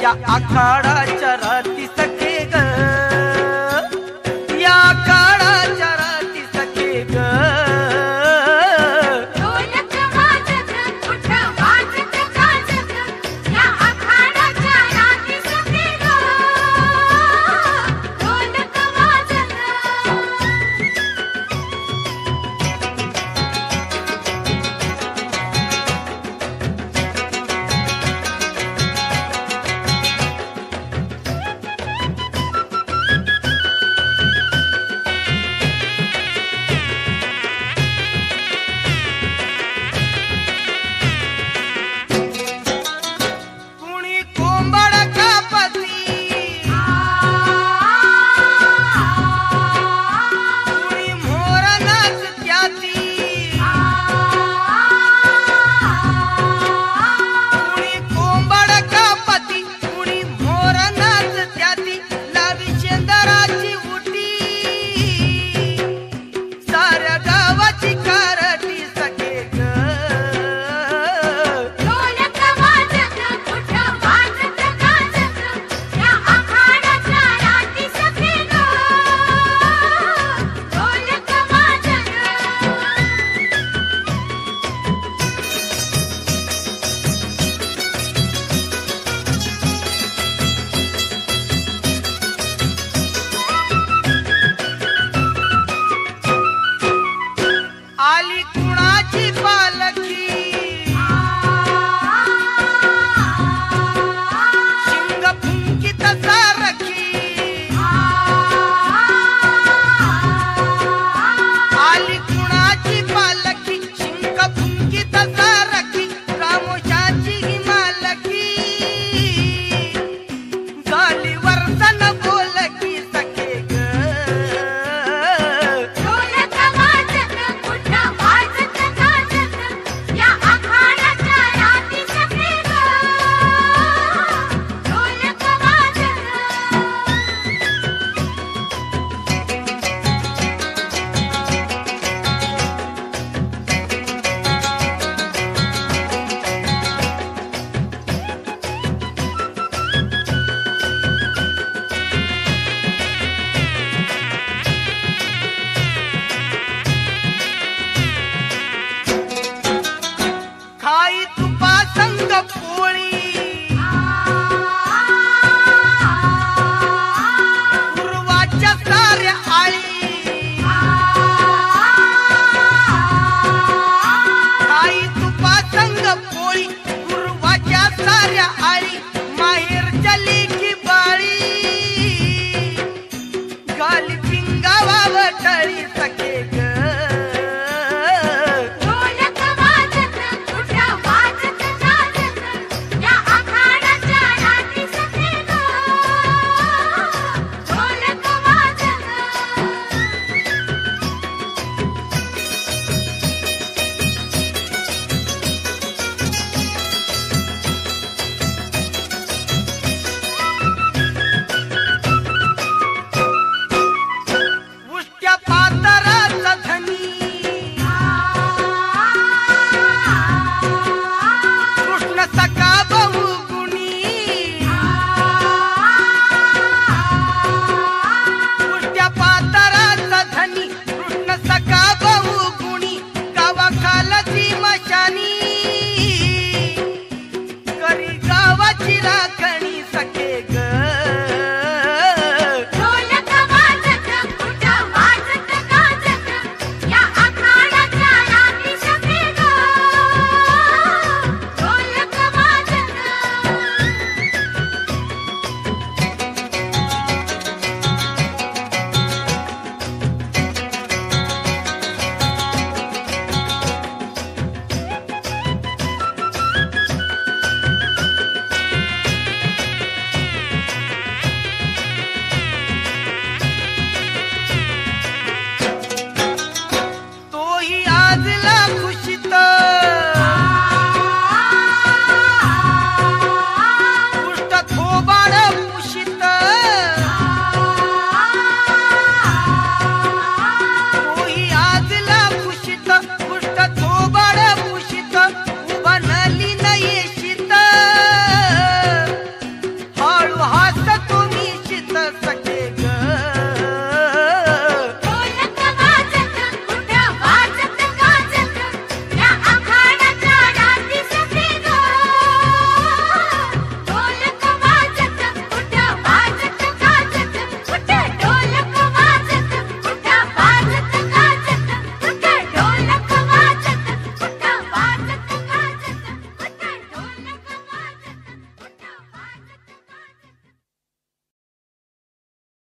या आखाडाच्या राती सखे ग, या आखाडाच्या राती सखे ग. ढोलक वाजत उठ वाजत गाजत या आखाडाच्या राती सखे ग. ढोलक वाजत कुणी कोंबड कापती, कुणी मोर नाचत्याती, कुणी कोंबड कापती, कुणी मोर नाचत्याती. लावी शेंदराची उटी, साऱ्या गावाची कारटी सखे ग. ढोलक वाजत उठ वाजत गाजत या आखाडाच्या राती सखे ग. ढोलक वाजत आली कुणाची पालखी, शिंग फुंकीत सारखी. आली कुणाची पालखी, शिंग फुंकीत सारखी. रामोशाची ही मालकी, झाली वर्षण बोलकी सखे ग. ढोलक वाजत उठ वाजत गाजत या आखाडाच्या राती सखे ग. ढोलक वाजत खाई तुपा संग पोळी, पूर्वाच्या साऱ्या आळी. खाई तुपा संग पोळी, पूर्वाच्या साऱ्या आळी. माहेरच्या लेकी बाळी, गाली पिंगावा वटळी सखे